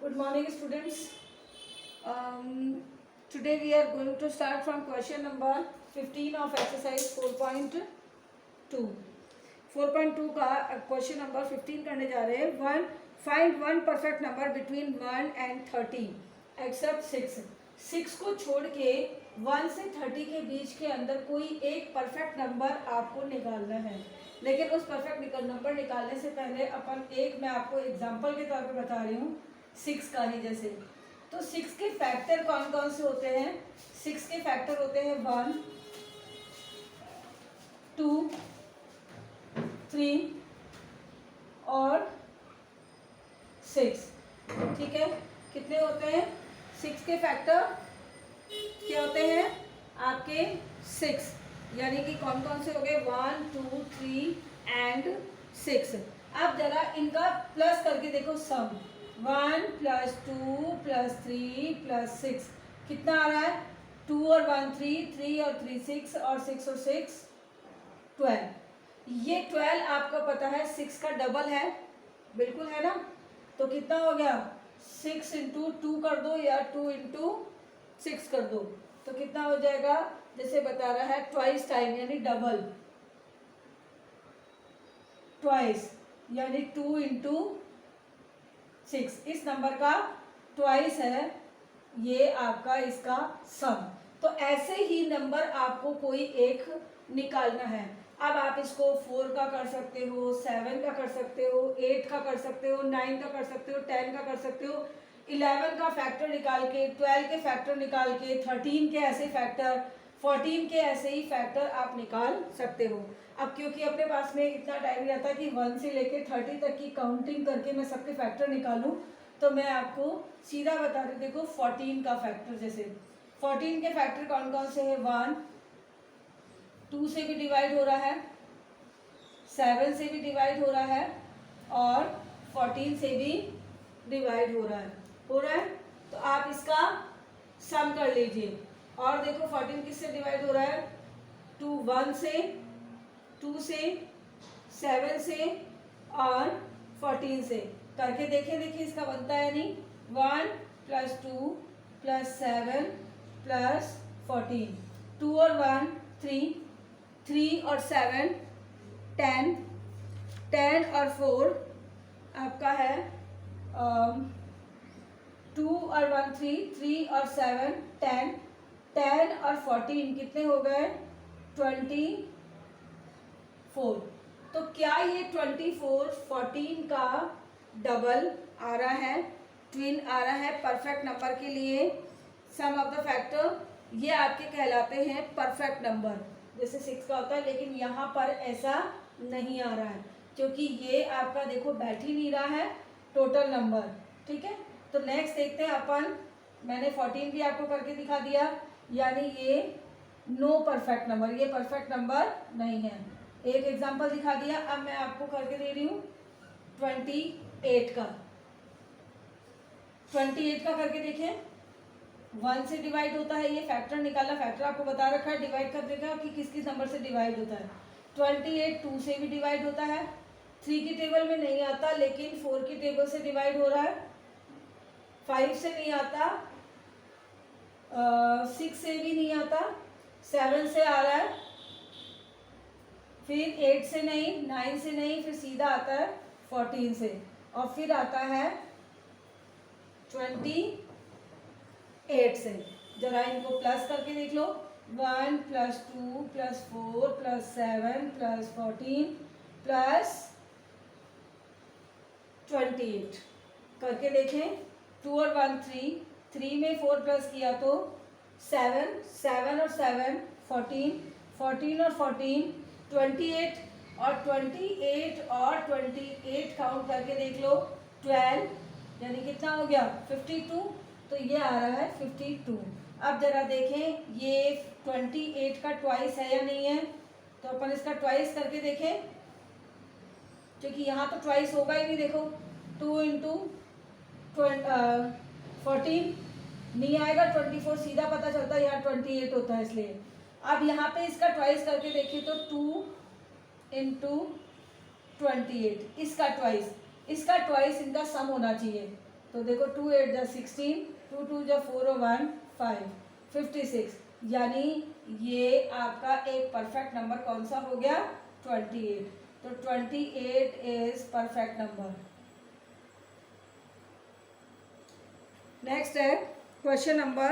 Good morning, students. Today we are going to start from question number 15 of exercise 4.2. 4.2 का question number 15 करने जा रहे हैं. Find one perfect number between 1 and 13 except 6. 6 को छोड़ के 1 से 30 के बीच के अंदर कोई एक परफेक्ट नंबर आपको निकालना है. लेकिन उस परफेक्ट नंबर निकालने से पहले अपन मैं आपको एग्जांपल के तौर पे बता रही हूँ 6 का ही. जैसे तो 6 के फैक्टर कौन कौन से होते हैं. 6 के फैक्टर होते हैं 1, 2, 3 और 6. ठीक है, कितने होते हैं 6 के फैक्टर? क्या होते हैं आपके 6. यानी कि कौन कौन से हो गए 1, 2, 3 एंड 6. अब जरा इनका प्लस करके देखो सम. 1 + 2 + 3 + 6 कितना आ रहा है. 2 और 1 3, 3 और 3 6 और 6 और 6 12. ये 12 आपको पता है 6 का डबल है, बिल्कुल है ना. तो कितना हो गया 6 × 2 कर दो या 2 × 6 कर दो तो कितना हो जाएगा. जैसे बता रहा है ट्वाइस टाइम यानी डबल. ट्वाइस यानी 2 × 6 इस नंबर का ट्वाइस है ये आपका इसका सम. तो ऐसे ही नंबर आपको कोई एक निकालना है. अब आप इसको 4 का कर सकते हो, 7 का कर सकते हो, 8 का कर सकते हो, 9 का कर सकते हो, 10 का कर सकते हो, 11 का फैक्टर निकाल के, 12 के फैक्टर निकाल के, 13 के ऐसे फैक्टर, 14 के ऐसे ही फैक्टर आप निकाल सकते हो. अब क्योंकि अपने पास में इतना टाइम नहीं रहता कि 1 से लेके 30 तक की काउंटिंग करके मैं सबके फैक्टर निकालूं, तो मैं आपको सीधा बता दूं. देखो 14 का फैक्टर, जैसे 14 के फैक्टर कौन कौन से है. 1 2 से भी डिवाइड हो रहा है, 7 से भी डिवाइड हो रहा है और 14 से भी डिवाइड हो रहा है. तो आप इसका सम कर लीजिए. और देखो 14 किससे डिवाइड हो रहा है. 1 से, 2 से, 7 से और 14 से करके देखिए इसका बनता है नहीं. 1 + 2 + 7 + 14, 2 और 1 3, 3 और 7 10, 10 और 4 आपका है 2 और 1 3, 3 और 7 10, 10 और 14 कितने हो गए 24. तो क्या ये 24 14 का डबल आ रहा है, ट्विन आ रहा है परफेक्ट नंबर के लिए. सम ऑफ द फैक्टर ये आपके कहलाते हैं परफेक्ट नंबर, जैसे 6 का होता है. लेकिन यहाँ पर ऐसा नहीं आ रहा है क्योंकि ये आपका देखो बैठ ही नहीं रहा है टोटल नंबर. ठीक है, तो नेक्स्ट देखते हैं अपन. मैंने 14 भी आपको करके दिखा दिया, यानी ये नो परफेक्ट नंबर, ये परफेक्ट नंबर नहीं है. एक एग्जांपल दिखा दिया. अब मैं आपको करके दे रही हूँ 28 का. 28 का करके देखें. 1 से डिवाइड होता है, ये फैक्टर निकालना, फैक्टर आपको बता रखा है. डिवाइड कर देगा कि किस किस नंबर से डिवाइड होता है. 28 2 से भी डिवाइड होता है, 3 की टेबल में नहीं आता लेकिन 4 की टेबल से डिवाइड हो रहा है, 5 से नहीं आता, 6 से भी नहीं आता, 7 से आ रहा है, फिर 8 से नहीं, 9 से नहीं, फिर सीधा आता है 14 से और फिर आता है 28 से. जरा इनको प्लस करके देख लो. 1 + 2 + 4 + 7 + 14 + 28 करके देखें. 2 और 1 3, 3 में 4 प्लस किया तो 7, 7 और 7 14, 14 और 14 28 और 28 और 28 काउंट करके देख लो 12, यानी कितना हो गया 52. तो ये आ रहा है 52. अब जरा देखें ये 28 का ट्वाइस है या नहीं है, तो अपन इसका ट्वाइस करके देखें क्योंकि यहाँ तो ट्वाइस होगा ही नहीं. देखो 2 × 14 नहीं आएगा, 24 सीधा पता चलता है यहाँ 28 होता है इसलिए. अब यहाँ पे इसका ट्वाइस करके देखिए तो 2 × 28 इसका ट्वाइस इनका सम होना चाहिए. तो देखो 2 8 जा 16, 2 2 जा 4 और 1 5, 56, यानी ये आपका एक परफेक्ट नंबर कौन सा हो गया? 28। तो 28 इज परफेक्ट नंबर। नेक्स्ट है क्वेश्चन नंबर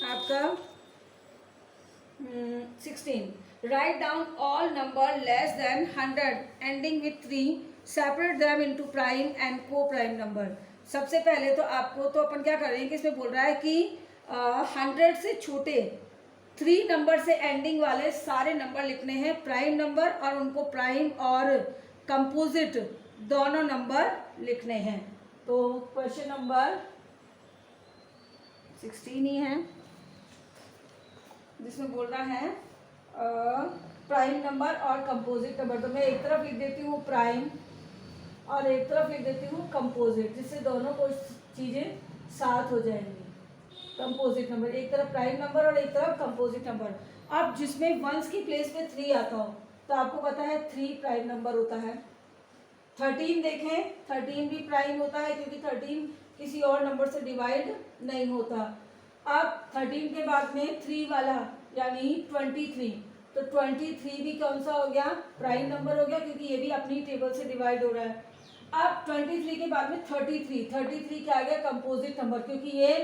आपका 16। Write down all number less than 100 ending with 3, separate them into prime and को प्राइम नंबर। सबसे पहले तो आपको तो अपन क्या कर रहे हैं कि इसमें बोल रहा है कि 100 से छोटे 3 नंबर से एंडिंग वाले सारे नंबर लिखने हैं प्राइम नंबर, और उनको प्राइम और कंपोजिट दोनों नंबर लिखने हैं। तो क्वेश्चन नंबर 16 ही है जिसमें बोल रहा है प्राइम नंबर और कंपोजिट नंबर। तो मैं एक तरफ लिख देती हूँ प्राइम और एक तरफ लिख देती हूँ कंपोजिट, जिससे दोनों को चीज़ें साथ हो जाएंगी। कंपोजिट नंबर एक तरफ प्राइम नंबर और एक तरफ कंपोजिट नंबर। अब जिसमें वंस की प्लेस पे 3 आता हो तो आपको पता है 3 प्राइम नंबर होता है। 13 देखें, 13 भी प्राइम होता है क्योंकि 13 किसी और नंबर से डिवाइड नहीं होता। अब 13 के बाद में 3 वाला यानी 23, तो 23 भी कौन सा हो गया? प्राइम नंबर हो गया क्योंकि ये भी अपनी टेबल से डिवाइड हो रहा है। अब 23 के बाद में 33 क्या आ गया? कंपोजिट नंबर, क्योंकि ये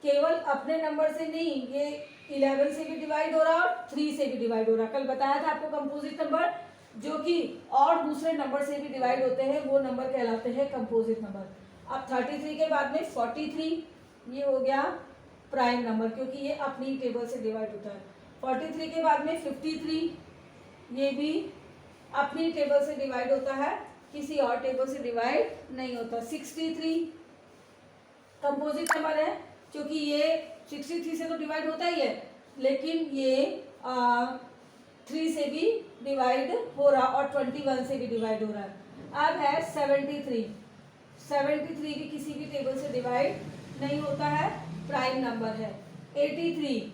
केवल अपने नंबर से नहीं, ये 11 से भी डिवाइड हो रहा है और 3 से भी डिवाइड हो रहा है। कल बताया था आपको कंपोजिट नंबर जो कि और दूसरे नंबर से भी डिवाइड होते हैं, वो नंबर कहलाते हैं कंपोजिट नंबर। अब 33 के बाद में 43, ये हो गया प्राइम नंबर क्योंकि ये अपनी टेबल से डिवाइड होता है। 43 के बाद में 53, ये भी अपनी टेबल से डिवाइड होता है, किसी और टेबल से डिवाइड नहीं होता। 63 कंपोजिट नंबर है क्योंकि ये 63 से तो डिवाइड होता ही है, लेकिन ये 3 से भी डिवाइड हो रहा और 21 से भी डिवाइड हो रहा है। अब है 73 भी किसी भी टेबल से डिवाइड नहीं होता है, प्राइम नंबर है। 83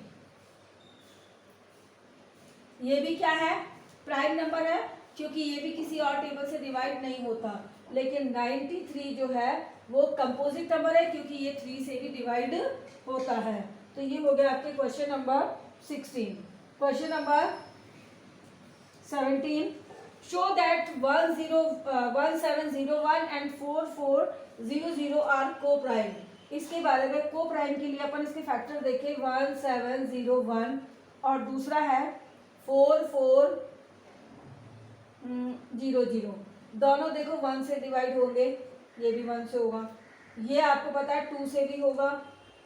ये भी क्या है? प्राइम नंबर है क्योंकि ये भी किसी और टेबल से डिवाइड नहीं होता। लेकिन 93 जो है वो कंपोजिट नंबर है क्योंकि ये 3 से भी डिवाइड होता है। तो ये हो गया आपके question number 16। Question number 17, show that 1701 and 4400 are coprime. इसके बारे में को प्राइम के लिए अपन इसके फैक्टर देखें, 1701 और दूसरा है 4400। दोनों देखो 1 से डिवाइड होंगे, ये भी 1 से होगा, ये आपको पता है 2 से भी होगा,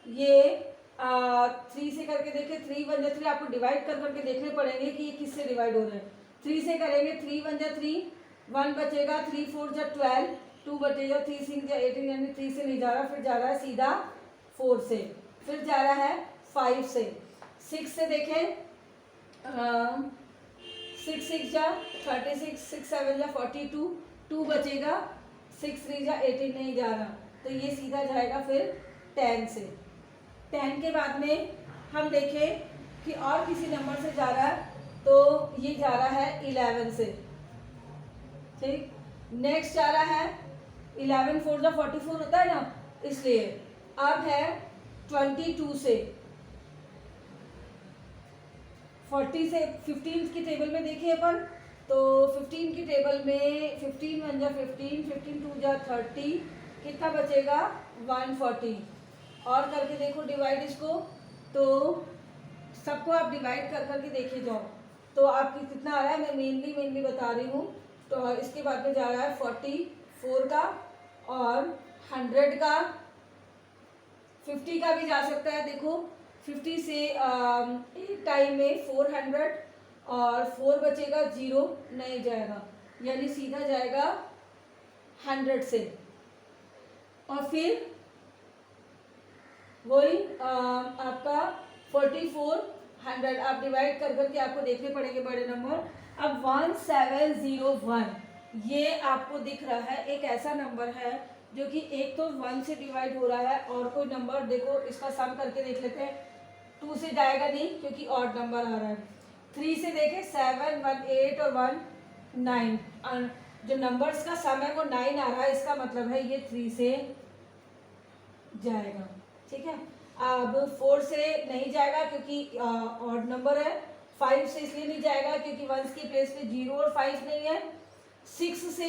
ये 3 से करके देखें, 3 1 जा 3, आपको डिवाइड कर करके देखने पड़ेंगे कि ये किससे डिवाइड हो रहे हैं। 3 से करेंगे, 3 1 जा 3, 1 बचेगा, 3 4 जा 12, 2 बचेगा, 3 6 जा 18, यानी 3 से नहीं जा रहा, फिर जा रहा है सीधा 4 से, फिर जा रहा है 5 से। 6 से देखें, 6 6 जा 36, 6 7 जा 42, 2 बचेगा, 6 3 जा 18, नहीं जा रहा, तो ये सीधा जाएगा फिर 10 से। 10 के बाद में हम देखें कि और किसी नंबर से जा रहा है, तो ये जा रहा है 11 से। ठीक, नेक्स्ट जा रहा है 11 4 जा 44 होता है ना, इसलिए अब है 22 से। 40 से 15 की टेबल में देखिए अपन, तो 15 की टेबल में 15 1 जा 15, 15 2 जा 30, कितना बचेगा? 140। और करके देखो डिवाइड इसको, तो सबको आप डिवाइड कर करके देखे जाओ तो आपकी कितना आ रहा है। मैं मेनली बता रही हूँ। तो इसके बाद में जा रहा है 44 का और 100 का, 50 का भी जा सकता है। देखो 50 से एक टाइम में 400 और 4 बचेगा, 0 नहीं जाएगा, यानी सीधा जाएगा 100 से। और फिर वही आपका 4400 आप डिवाइड कर करके आपको देखने पड़ेंगे बड़े नंबर। अब 1701 ये आपको दिख रहा है एक ऐसा नंबर है जो कि एक तो 1 से डिवाइड हो रहा है, और कोई नंबर देखो इसका सम करके देख लेते हैं। 2 से जाएगा नहीं क्योंकि ऑड नंबर आ रहा है। 3 से देखें 7 1 8 और 1 9, जो नंबर्स का सम है वो 9 आ रहा है, इसका मतलब है ये 3 से जाएगा। ठीक है, अब 4 से नहीं जाएगा क्योंकि ऑड नंबर है। 5 से इसलिए नहीं जाएगा क्योंकि 1 की प्लेस पे 0 और 5 नहीं है। 6 से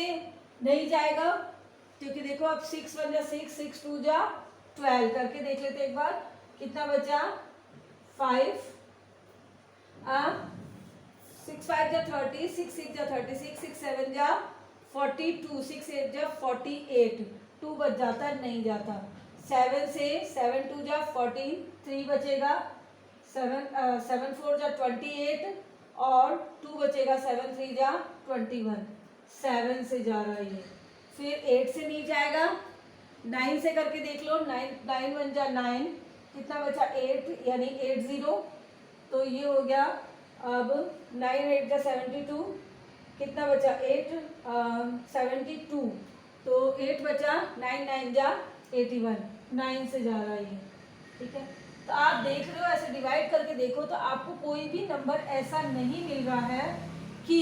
नहीं जाएगा क्योंकि देखो अब 6 1 जा 6, 6 2 जा 12 करके देख लेते एक बार कितना बचा 5, 6 5 जा 30, 6 6 जा 36, 6 7 जा 42, 6 8 जा 48, 2 बच जाता है नहीं जाता। 7 से 7 2 जा 14, 3 बचेगा 7 4 जा 28 और 2 बचेगा 7 3 जा 21, 7 से जा रहा है ये। फिर 8 से नहीं जाएगा, 9 से करके देख लो, 9 1 जा 9, कितना बचा 8 यानी 80, तो ये हो गया। अब 9 8 जा 72, कितना बचा 8 72, तो 8 बचा, 9 9 जा 81, 9 से जा रहा है ये। ठीक है, तो आप देख रहे हो ऐसे डिवाइड करके देखो तो आपको कोई भी नंबर ऐसा नहीं मिल रहा है कि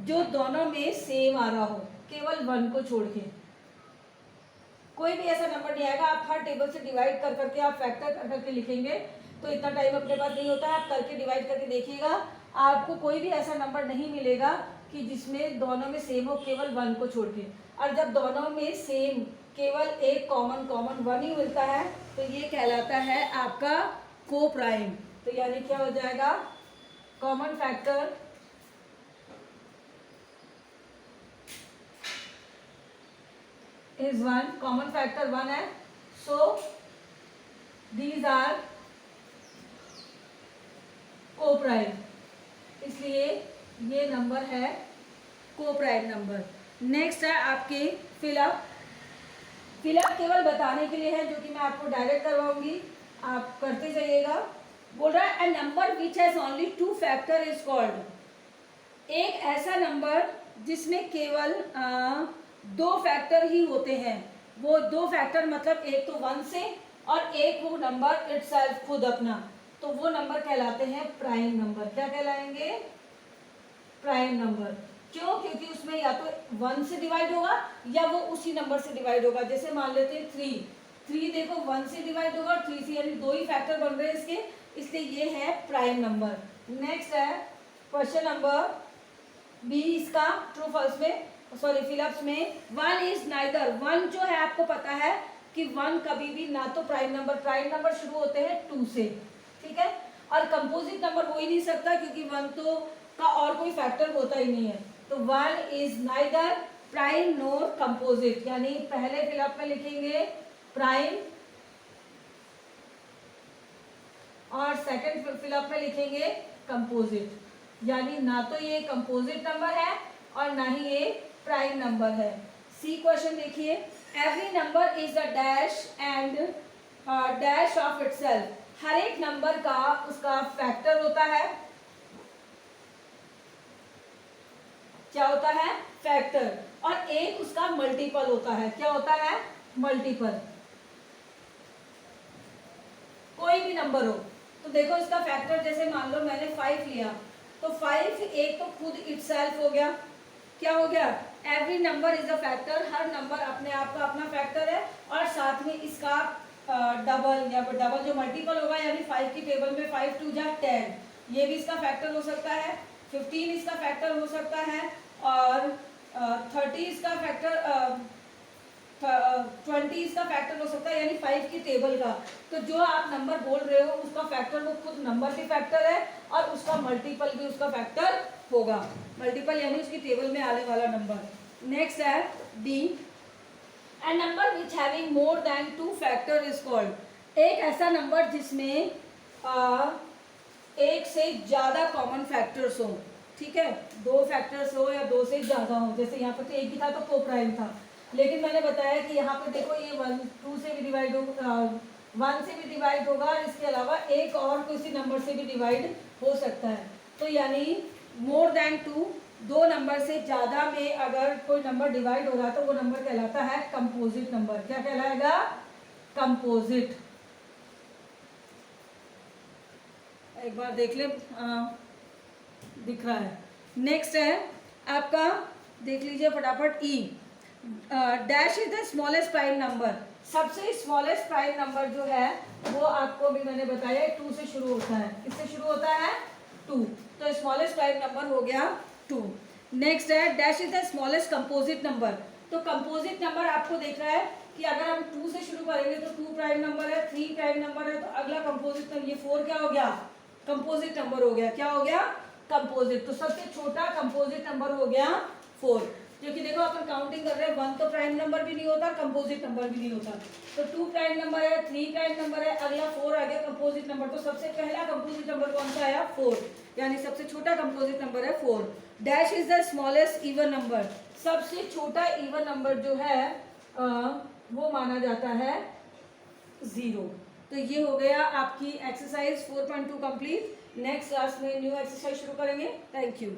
जो दोनों में सेम आ रहा हो, केवल 1 को छोड़ के कोई भी ऐसा नंबर नहीं आएगा। आप हर टेबल से डिवाइड कर करके आप फैक्टर कर करके लिखेंगे तो इतना टाइम अपने पास नहीं होता है। आप करके डिवाइड करके देखिएगा, आपको कोई भी ऐसा नंबर नहीं मिलेगा कि जिसमें दोनों में सेम हो केवल 1 को छोड़ के। और जब दोनों में सेम केवल एक कॉमन 1 ही मिलता है तो ये कहलाता है आपका को प्राइम। तो यानी क्या हो जाएगा, common factor is 1, common factor 1 है, सो दीज आर को प्राइम, इसलिए ये नंबर है को प्राइम नंबर। नेक्स्ट है आपके फिलअप। फिलअप केवल बताने के लिए है, जो कि मैं आपको डायरेक्ट करवाऊंगी, आप करते जाइएगा। बोल रहा है a number which has only 2 factor is called. एक ऐसा नंबर जिसमें केवल 2 फैक्टर ही होते हैं। वो 2 फैक्टर मतलब एक तो 1 से और एक वो नंबर इटसेल्फ खुद अपना, तो वो नंबर कहलाते हैं प्राइम नंबर। क्या कहलाएंगे, प्राइम नंबर। क्यों, क्योंकि उसमें या तो 1 से डिवाइड होगा या वो उसी नंबर से डिवाइड होगा। जैसे मान लेते हैं 3 देखो 1 से डिवाइड होगा और 3 से, यानी 2 ही फैक्टर बन रहे हैं इसके, इसलिए ये है प्राइम नंबर। नेक्स्ट है क्वेश्चन नंबर बी, इसका ट्रू फॉल्स में सॉरी फिलअप्स में 1 इज नाइदर। 1 जो है आपको पता है कि 1 कभी भी ना तो प्राइम नंबर शुरू होते हैं 2 से, ठीक है, और कंपोजिट नंबर हो ही नहीं सकता क्योंकि 1 तो का और कोई फैक्टर होता ही नहीं है। तो 1 is neither prime NOR composite, यानी पहले फिलअप में लिखेंगे प्राइम और सेकंड फिलअप में लिखेंगे कंपोजिट, यानी ना तो ये कंपोजिट नंबर है और ना ही ये प्राइम नंबर है। सी क्वेश्चन देखिए, every number is a dash and dash of itself. हर एक नंबर का उसका फैक्टर होता है। क्या होता है, फैक्टर, और एक उसका मल्टीपल होता है। क्या होता है, मल्टीपल। कोई भी नंबर हो तो देखो इसका फैक्टर, जैसे मान लो मैंने 5 लिया तो 5 एक तो खुद इटसेल्फ हो गया। क्या हो गया, every number is a factor, her number अपने आप का अपना फैक्टर है, और साथ में इसका डबल या डबल जो मल्टीपल होगा, यानी 5 की टेबल में 5 2 जा 10, ये भी इसका फैक्टर हो सकता है। 15 इसका फैक्टर हो सकता है, और 30 इसका फैक्टर 20 इसका फैक्टर हो सकता है, यानी 5 की टेबल का। तो जो आप नंबर बोल रहे हो उसका फैक्टर वो खुद नंबर की फैक्टर है, और उसका मल्टीपल भी उसका फैक्टर होगा। मल्टीपल यानी उसकी टेबल में आने वाला नंबर। नेक्स्ट है D, A number which having more than 2 factor is called. एक ऐसा नंबर जिसमें एक से ज्यादा कॉमन फैक्टर्स हो, ठीक है, 2 फैक्टर्स हो या 2 से ज्यादा हो। जैसे यहाँ पर तो एक ही था तो को प्राइम था, लेकिन मैंने बताया कि यहाँ पर देखो ये 1 2 से भी डिवाइड होगा, 1 से भी डिवाइड होगा, और इसके अलावा एक और किसी नंबर से भी डिवाइड हो सकता है। तो यानी मोर देन 2, 2 नंबर से ज़्यादा में अगर कोई नंबर डिवाइड हो रहा है तो वो नंबर कहलाता है कंपोजिट नंबर। क्या कहलाएगा, कंपोजिट। एक बार देख ले, दिख रहा है। नेक्स्ट है आपका, देख लीजिए फटाफट, ई, dash is the smallest prime number. सबसे स्मॉलेस्ट प्राइम नंबर जो है वो आपको भी मैंने बताया 2 से शुरू होता है। किससे शुरू होता है? 2। तो स्मॉलेस्ट प्राइम नंबर हो गया 2। नेक्स्ट है dash is the smallest composite number. तो कंपोजिट नंबर आपको देख रहा है कि अगर हम 2 से शुरू करेंगे तो 2 प्राइम नंबर है, 3 प्राइम नंबर है, तो अगला कंपोजिट नंबर, ये 4 क्या हो गया? कंपोजिट नंबर हो गया। क्या हो गया? कंपोजिट। तो सबसे छोटा कंपोजिट नंबर हो गया 4। क्योंकि देखो अपन काउंटिंग कर रहे हैं, 1 तो प्राइम नंबर भी नहीं होता, कंपोजिट नंबर भी नहीं होता। तो 2 प्राइम नंबर है, 3 प्राइम नंबर है, अगला 4 आ गया कंपोजिट नंबर। तो सबसे पहला कंपोजिट नंबर कौन सा आया? 4, यानी सबसे छोटा कंपोजिट नंबर है 4। Dash is the smallest even number. सबसे छोटा इवन नंबर जो है वो माना जाता है 0। तो ये हो गया आपकी एक्सरसाइज 4.2 कंप्लीट। नेक्स्ट क्लास में न्यू एक्सरसाइज शुरू करेंगे। Thank you.